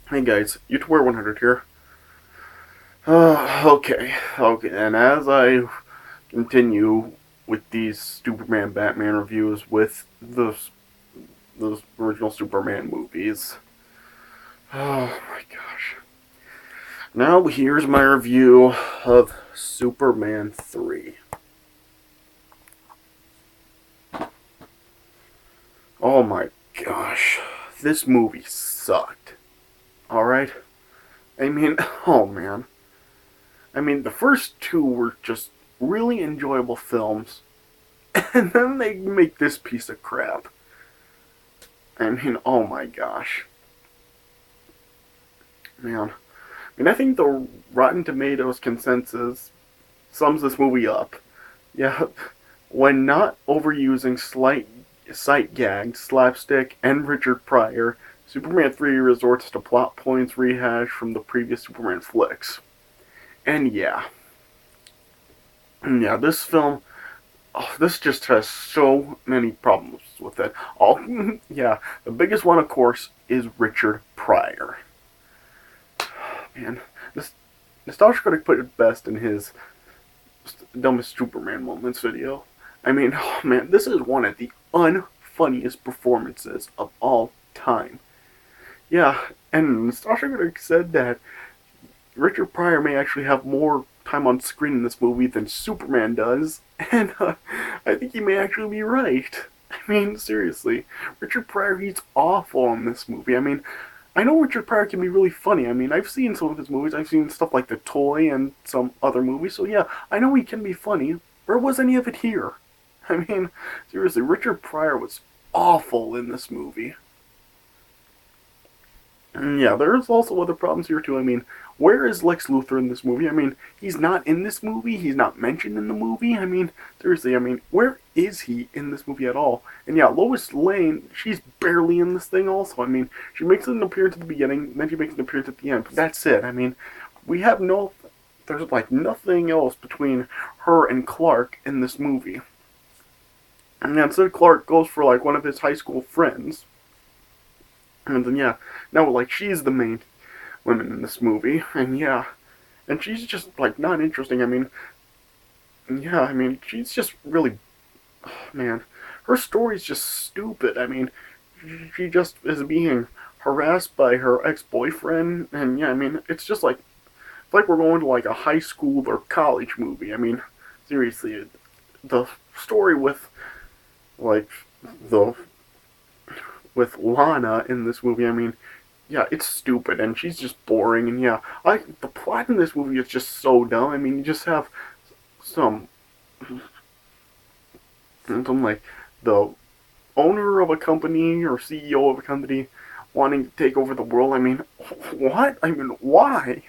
Hey guys, YouTuber 100 here. Okay, and as I continue with these Superman Batman reviews with those original Superman movies. Oh my gosh. Now here's my review of Superman 3. Oh my gosh. This movie sucked. Alright? I mean, oh man. I mean, the first two were just really enjoyable films, and then they make this piece of crap. I mean, oh my gosh. Man. I mean, I think the Rotten Tomatoes consensus sums this movie up. Yeah, when not overusing sight gags, slapstick, and Richard Pryor, Superman 3 resorts to plot points rehashed from the previous Superman flicks. And yeah, this film, this just has so many problems with it. Yeah, the biggest one, of course, is Richard Pryor. Man, this Nostalgia Critic put it best in his Dumbest Superman Moments video. I mean, oh man, this is one of the unfunniest performances of all time. Yeah, and Nostalgia Critic said that Richard Pryor may actually have more time on screen in this movie than Superman does, and I think he may actually be right. I mean, seriously, Richard Pryor, he's awful in this movie. I mean, I know Richard Pryor can be really funny. I mean, I've seen some of his movies. I've seen stuff like The Toy and some other movies. So yeah, I know he can be funny. Where was any of it here? I mean, seriously, Richard Pryor was awful in this movie. And yeah, there's also other problems here too. I mean, where is Lex Luthor in this movie? I mean, he's not in this movie. He's not mentioned in the movie. I mean, seriously, I mean, where is he in this movie at all? And yeah, Lois Lane, she's barely in this thing also. I mean, she makes an appearance at the beginning, then she makes an appearance at the end. But that's it. I mean, we have no, there's like nothing else between her and Clark in this movie. And then instead Clark goes for like one of his high school friends. And then yeah, now like she's the main woman in this movie, and yeah, and she's just like not interesting. I mean, yeah, I mean she's just really, oh, man, her story's just stupid. I mean, she just is being harassed by her ex-boyfriend, and yeah, I mean it's like we're going to like a high school or college movie. I mean, seriously, the story like the with Lana in this movie. I mean, yeah, it's stupid and she's just boring. And yeah, the plot in this movie is just so dumb. I mean, you just have some some like the owner of a company or CEO of a company wanting to take over the world. I mean, what? I mean, why?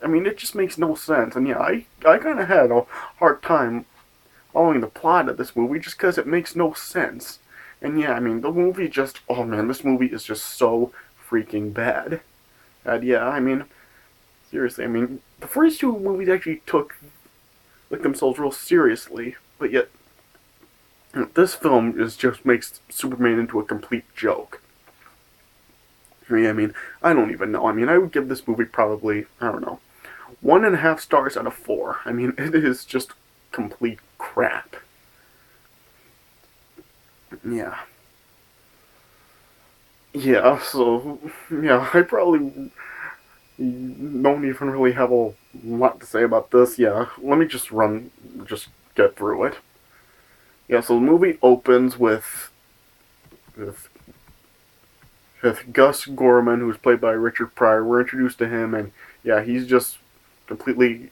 I mean, it just makes no sense. And yeah, I kind of had a hard time following the plot of this movie just because it makes no sense. And yeah, I mean, the movie just, oh man, this movie is just so freaking bad. And yeah, I mean, seriously, I mean, the first two movies actually took like themselves real seriously, but yet this film is just makes Superman into a complete joke. I mean, I don't even know. I mean, I would give this movie probably, I don't know, 1.5 stars out of 4. I mean, it is just complete crap. Yeah. Yeah, so, yeah, I probably don't even really have a lot to say about this. Yeah, let me just get through it. Yeah, so the movie opens with, with Gus Gorman, who's played by Richard Pryor. We're introduced to him, and yeah, he's just completely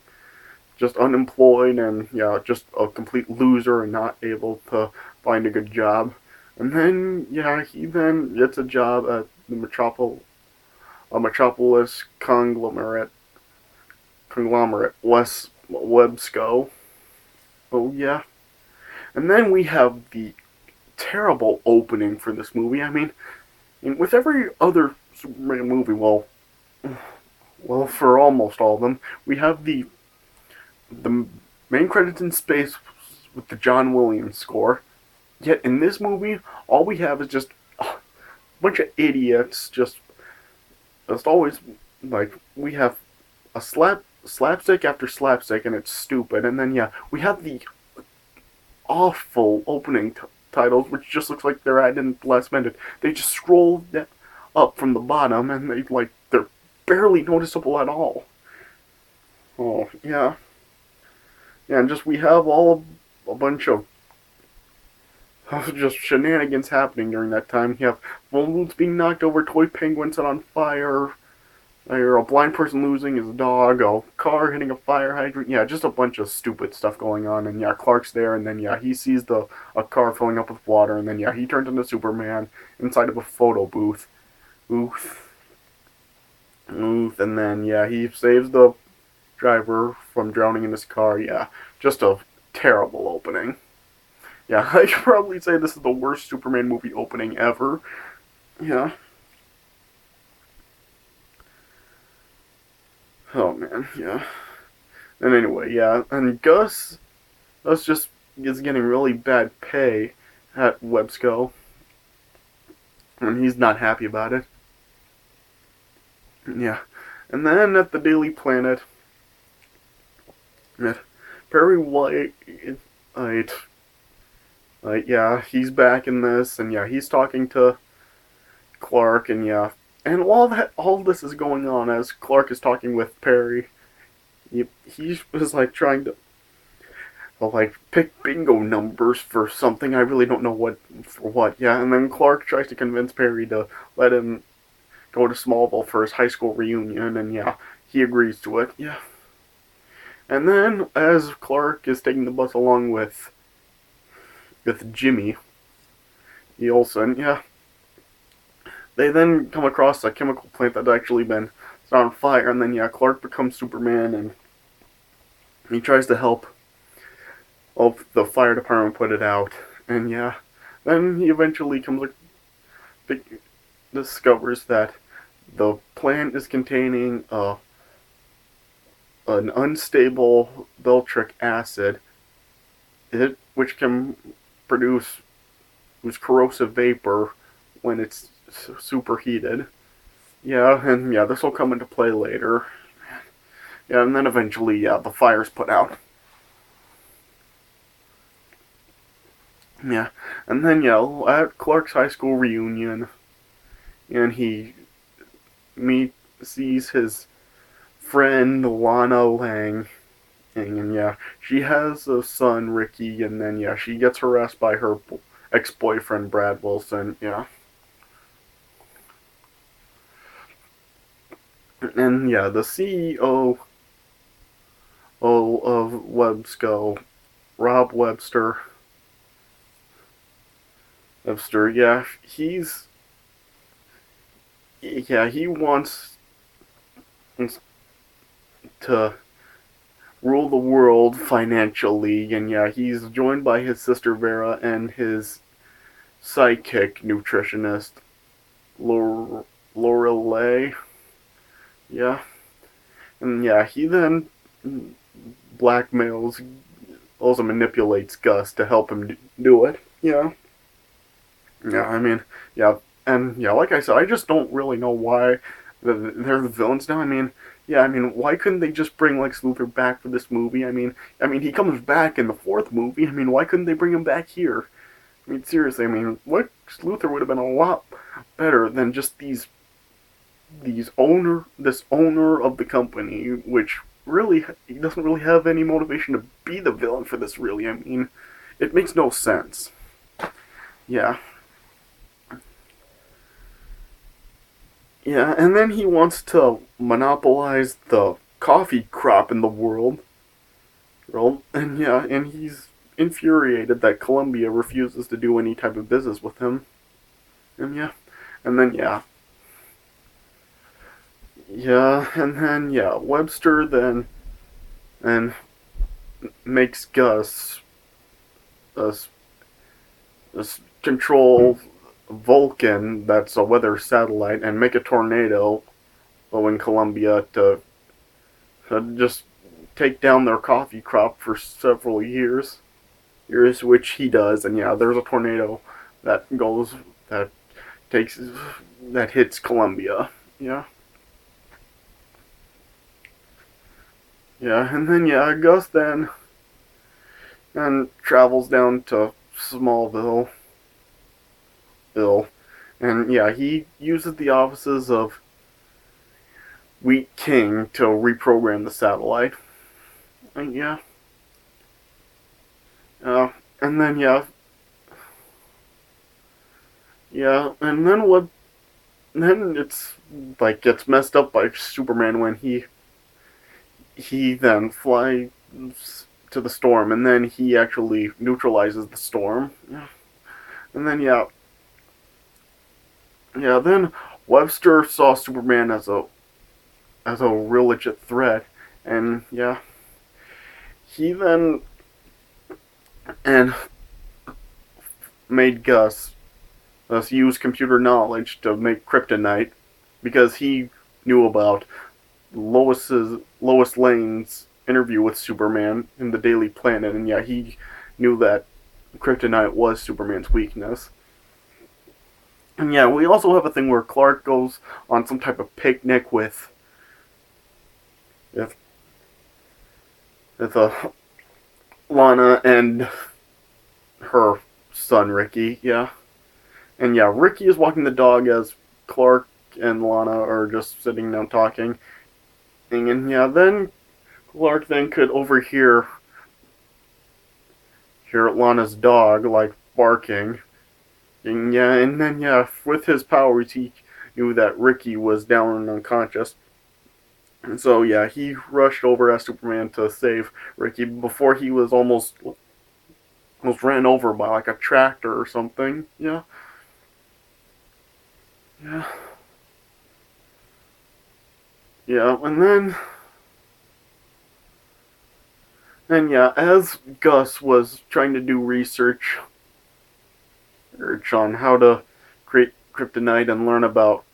just unemployed and yeah, just a complete loser and not able to find a good job. And then yeah, he then gets a job at the Metropolis conglomerate West Websco. Oh yeah. And then we have the terrible opening for this movie. I mean, with every other Superman movie, well, for almost all of them, we have the main credits in space with the John Williams score. Yet in this movie, all we have is just a bunch of idiots just just always like we have a slapstick after slapstick, and it's stupid. And then yeah, we have the awful opening titles, which just looks like they're added in the last minute. They just scroll up from the bottom, and they're barely noticeable at all. Oh yeah, yeah, and just we have all a bunch of just shenanigans happening during that time. You have balloons being knocked over, toy penguins set on fire, or a blind person losing his dog, a car hitting a fire hydrant. Yeah, just a bunch of stupid stuff going on. And yeah, Clark's there, and then yeah, he sees a car filling up with water, and then yeah, he turns into Superman inside of a photo booth, and then yeah, he saves the driver from drowning in his car. Yeah, just a terrible opening. Yeah, I could probably say this is the worst Superman movie opening ever. Yeah. Oh man, yeah. And anyway, yeah, and Gus just is getting really bad pay at Websco, and he's not happy about it. Yeah. And then at the Daily Planet, Perry White, right, yeah, he's back in this, and yeah, he's talking to Clark, and yeah, and all this is going on as Clark is talking with Perry. He was like trying to like pick bingo numbers for something. I really don't know what for what. Yeah, and then Clark tries to convince Perry to let him go to Smallville for his high school reunion, and yeah, he agrees to it. Yeah. And then, as Clark is taking the bus along with Jimmy Olsen, yeah, they then come across a chemical plant that's actually been set on fire, and then yeah, Clark becomes Superman, and he tries to help the fire department put it out, and yeah, then he eventually discovers that the plant is containing an unstable Beltric acid, which can produce corrosive vapor when it's superheated. Yeah, and yeah, this will come into play later. Yeah, and then eventually, yeah, the fire's put out. Yeah, and then yeah, at Clark's high school reunion, and he sees his friend Lana Lang, and yeah, she has a son Ricky, and then yeah, she gets harassed by her ex-boyfriend Brad Wilson. Yeah, and yeah, the CEO of Websco, Rob Webster, yeah, he wants to rule the world financially, and yeah, he's joined by his sister Vera and his sidekick nutritionist Lorelei. Yeah, and yeah, he then blackmails, also manipulates Gus to help him do it. Yeah, yeah, I mean, yeah, and yeah, like I said, I just don't really know why they're the villains now. I mean, yeah, I mean, why couldn't they just bring Lex Luthor back for this movie? I mean, he comes back in the fourth movie. I mean, why couldn't they bring him back here? I mean, seriously, I mean, Lex Luthor would have been a lot better than just this owner of the company, which really he doesn't really have any motivation to be the villain for this. Really, I mean, it makes no sense. Yeah. Yeah, and then he wants to monopolize the coffee crop in the world. And yeah, and he's infuriated that Columbia refuses to do any type of business with him. And yeah, and then yeah. Yeah, and then yeah, Webster then and makes Gus us control Vulcan, that's a weather satellite, and make a tornado in Colombia to just take down their coffee crop for several years, which he does, and yeah, there's a tornado that goes that takes that hits Colombia. Yeah, Yeah, and then yeah, Gus then travels down to Smallville, Bill, and yeah, he uses the offices of Wheat King to reprogram the satellite. And yeah, uh, and then yeah, and then what? Then it's like gets messed up by Superman when he then flies to the storm, and then he actually neutralizes the storm. Yeah. And then yeah, then Webster saw Superman as a real legit threat, and yeah, he then and made Gus use computer knowledge to make kryptonite because he knew about Lois Lane's interview with Superman in the Daily Planet, and yeah, he knew that kryptonite was Superman's weakness. And yeah, we also have a thing where Clark goes on some type of picnic with, with Lana and her son Ricky. Yeah, and yeah, Ricky is walking the dog as Clark and Lana are just sitting down talking. And yeah, then Clark then could hear Lana's dog like barking. And yeah, and then yeah, with his powers, he knew that Ricky was down and unconscious. And so yeah, he rushed over as Superman to save Ricky before he was almost ran over by like a tractor or something. Yeah, yeah, yeah. And yeah, as Gus was trying to do research on how to create kryptonite and learn about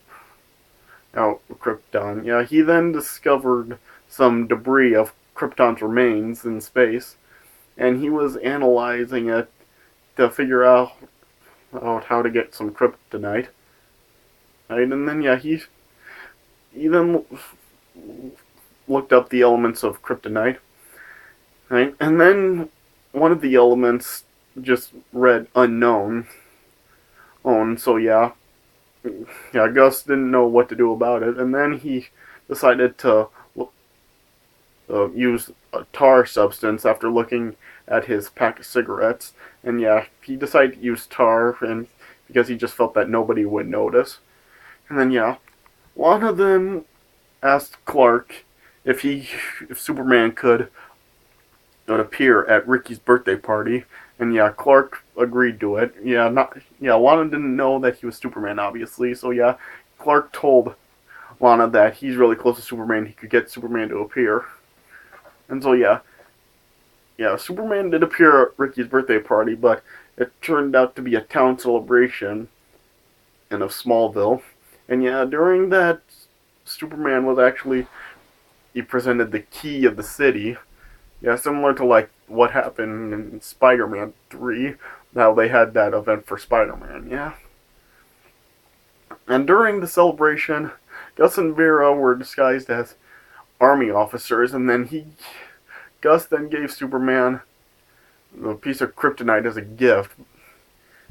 Krypton, yeah, he then discovered some debris of Krypton's remains in space, and he was analyzing it to figure out how to get some kryptonite. Right, and then yeah, he then looked up the elements of kryptonite, right, and then one of the elements just read unknown. So yeah, Gus didn't know what to do about it, and then he decided to use a tar substance after looking at his pack of cigarettes. And yeah, he decided to use tar, and because he just felt that nobody would notice. And then yeah, Lana then asked Clark if Superman could appear at Ricky's birthday party, and yeah, Clark agreed to it. Yeah, not yeah, Lana didn't know that he was Superman, obviously. So yeah, Clark told Lana that he's really close to Superman. He could get Superman to appear, and so yeah, Superman did appear at Ricky's birthday party, but it turned out to be a town celebration in of Smallville, and yeah, during that, Superman was actually he presented the key of the city. Yeah, similar to like what happened in Spider-Man 3, how they had that event for Spider-Man, yeah. And during the celebration, Gus and Vera were disguised as army officers, and then Gus then gave Superman a piece of kryptonite as a gift.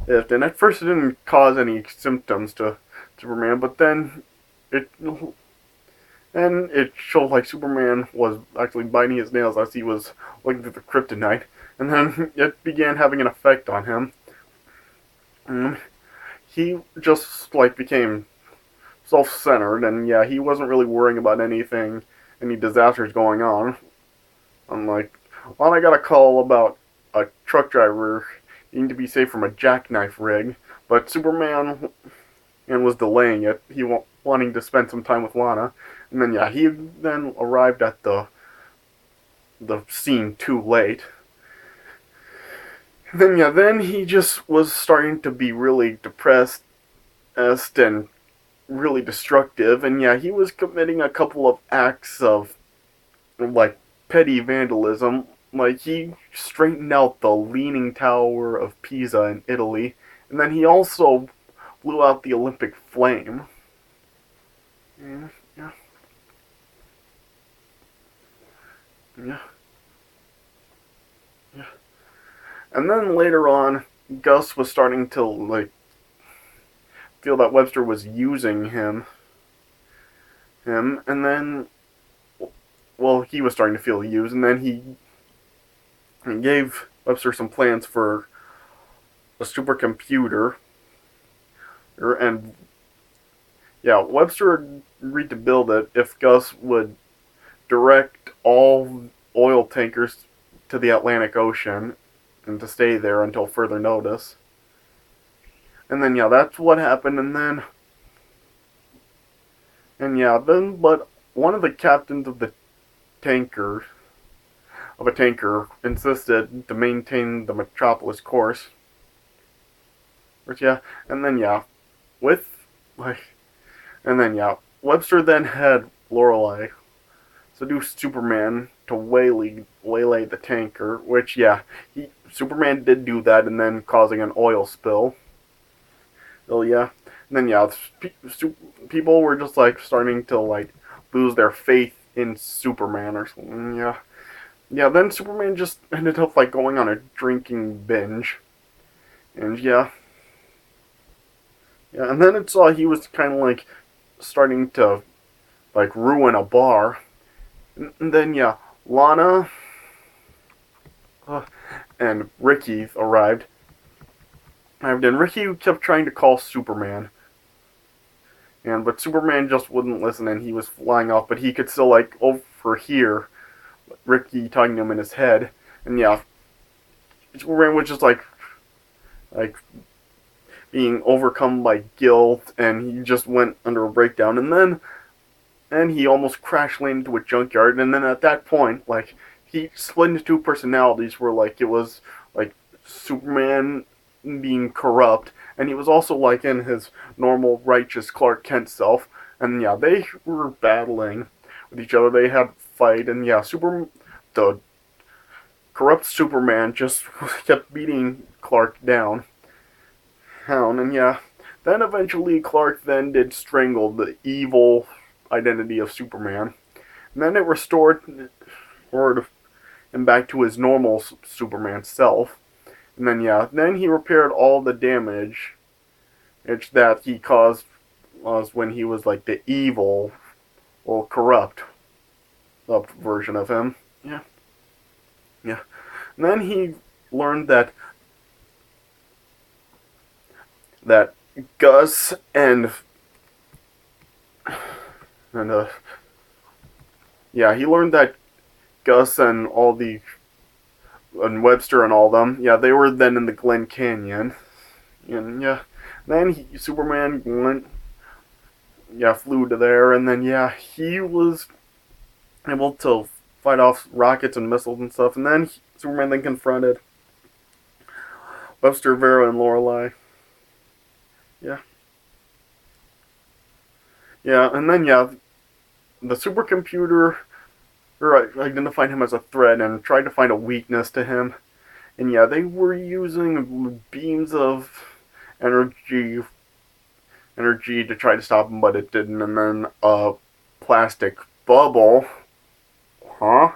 And at first it didn't cause any symptoms to Superman, but then it it showed like Superman was actually biting his nails as he was looking through the kryptonite, and then it began having an effect on him. And he just like became self-centered, and yeah, he wasn't really worrying about any disasters going on. Unlike, well, I got a call about a truck driver needing to be saved from a jackknife rig, but Superman was delaying it. He wanting to spend some time with Lana, and then yeah, he then arrived at the scene too late. Then he just was starting to be really depressed and really destructive, and yeah, he was committing a couple of acts of like petty vandalism. Like he straightened out the Leaning Tower of Pisa in Italy, and then he also blew out the Olympic flame. Yeah, yeah. Yeah, yeah. And then later on, Gus was starting to like feel that Webster was using him, and then, well, he was starting to feel used, and then he gave Webster some plans for a supercomputer, and yeah, Webster agreed to build it if Gus would direct all oil tankers to the Atlantic Ocean and to stay there until further notice. And then yeah, that's what happened, and then but one of the captains of the tanker of a tanker insisted to maintain the Metropolis course. Which yeah, and then yeah, with like and then yeah, Webster then had Lorelei seduce Superman to waylay the tanker, which yeah, Superman did do that, and then causing an oil spill. Oh yeah, and then yeah, people were just like starting to like lose their faith in Superman or something. Yeah, yeah. Then Superman just ended up like going on a drinking binge, and yeah, yeah. And then it saw he was kind of like starting to like ruin a bar, and then yeah, Lana uh, and Ricky arrived, and Ricky kept trying to call Superman, but Superman just wouldn't listen, and he was flying off, but he could still like overhear Ricky talking to him in his head, and yeah, Superman was just like being overcome by guilt, and he just went under a breakdown, and he almost crash landed into a junkyard, and then at that point, like he split into two personalities, where like it was like Superman being corrupt, and he was also like in his normal righteous Clark Kent self, and yeah, they were battling with each other. They had a fight, and yeah, the corrupt Superman just kept beating Clark down, and yeah, then eventually Clark then did strangle the evil identity of Superman, and then it restored him back to his normal Superman self. And then yeah, then he repaired all the damage that he caused was when he was like the evil or corrupt version of him. Yeah, yeah. And then he learned that Gus and yeah, he learned that Gus and all the and Webster and all them, yeah, they were then in the Glen Canyon, and yeah, then Superman went, yeah, flew to there, and then yeah, he was able to fight off rockets and missiles and stuff, and then Superman then confronted Webster, Vera, and Lorelei. Yeah, yeah, and then yeah, the supercomputer identified him as a threat and tried to find a weakness to him. And yeah, they were using beams of energy to try to stop him, but it didn't. And then a plastic bubble. Huh?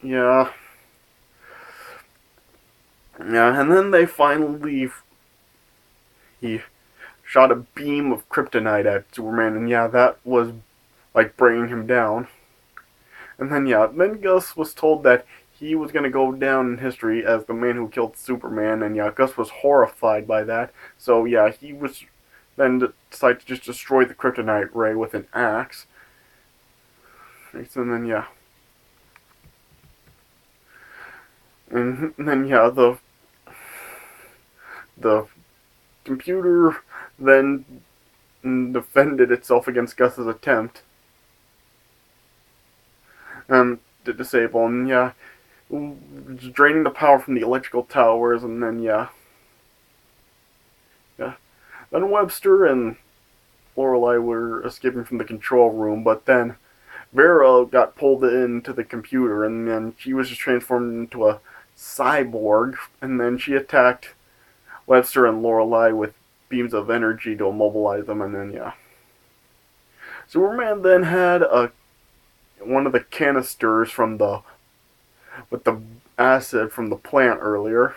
Yeah. Yeah, and then he shot a beam of kryptonite at Superman, and yeah, that was like bringing him down. And then yeah, then Gus was told that he was going to go down in history as the man who killed Superman, and yeah, Gus was horrified by that. So yeah, he was then decided to just destroy the kryptonite ray with an axe. And then yeah, and then yeah, the computer then defended itself against Gus's attempt to disable, and yeah, draining the power from the electrical towers, and then yeah. Then Webster and Lorelei were escaping from the control room, but then Vera got pulled into the computer, and then she was just transformed into a cyborg, and then she attacked Webster and Lorelei with beams of energy to immobilize them, and then yeah. Superman then had one of the canisters from the with the acid from the plant earlier.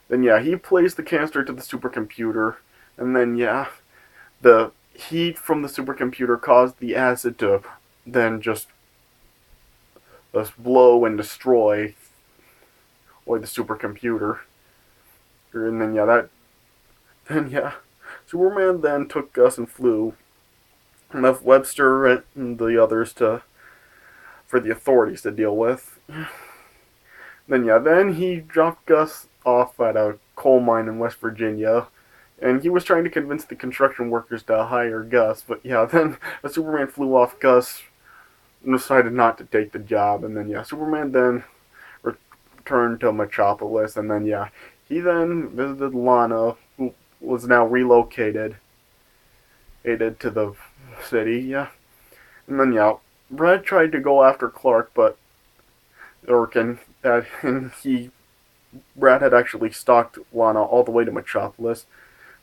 Then yeah, he placed the canister to the supercomputer, and then yeah, the heat from the supercomputer caused the acid to then just blow and destroy the supercomputer. And then yeah, then yeah, Superman then took Gus and flew, and left Webster and the others for the authorities to deal with. Then yeah, then he dropped Gus off at a coal mine in West Virginia, and he was trying to convince the construction workers to hire Gus. But yeah, then Superman flew off Gus and decided not to take the job. And then yeah, Superman then returned to Metropolis, and then yeah, he then visited Lana, who was now relocated to the city. Yeah, and then yeah, Brad tried to go after Clark, but and Brad had actually stalked Lana all the way to Metropolis.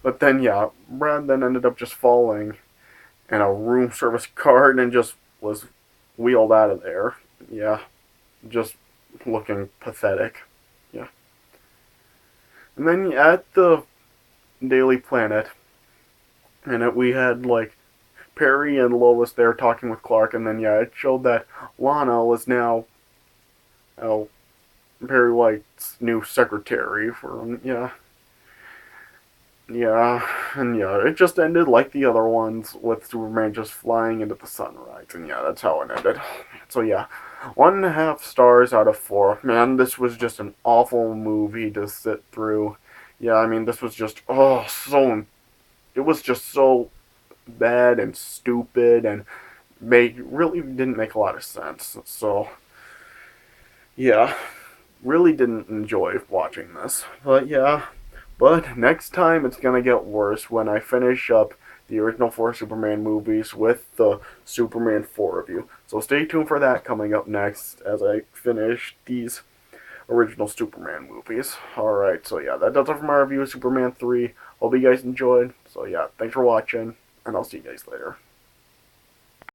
But then yeah, Brad then ended up just falling in a room service cart and just was wheeled out of there. Yeah, just looking pathetic. Yeah. And then at the Daily Planet, we had like Perry and Lois there talking with Clark, and then yeah, it showed that Lana was now Perry White's new secretary for and yeah, it just ended like the other ones with Superman just flying into the sunrise, and yeah, that's how it ended. So yeah, 1.5 stars out of 4. Man, this was just an awful movie to sit through. Yeah, I mean, this was just it was just so bad and stupid and really didn't make a lot of sense. So yeah, really didn't enjoy watching this. But yeah, but next time it's gonna get worse when I finish up the original 4 Superman movies with the Superman 4 review. So stay tuned for that coming up next as I finish these original Superman movies. Alright, so yeah, that does it for my review of Superman 3. Hope you guys enjoyed. So yeah, thanks for watching, and I'll see you guys later.